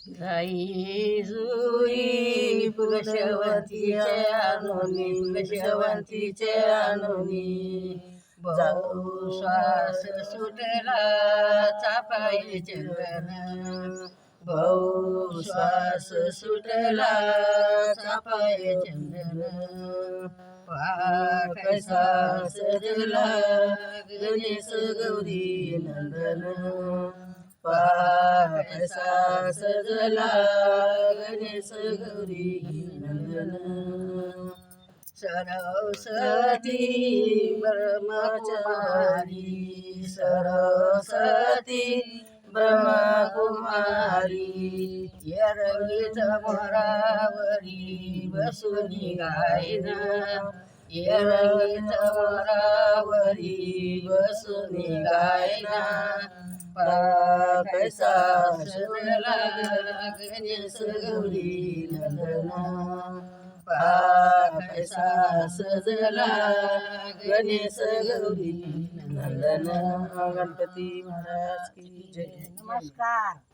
गाई जुई पुरुषवंतीचे आणोनी पुरुषवंतीचे आणोनी भाऊ श्वास सुटला चापाई चंदन भाऊ श्वास सुटला चापाई चंदन कैसा सजला गणेश गौरी नंदन कैसा सजला गणेश गौरी नंदन सरस्वती ब्रह्मकुमारी सरस्वती ब्रह्मकुमारी या रंगीत मोरावरी बसुनी गायना या रंगीत मोरावरी बसुनी गायना कैसा सजला गणेश गौरी नंदना कैसा सजला गणेश गौरी नंदन। गणपती महाराज की जय। नमस्कार।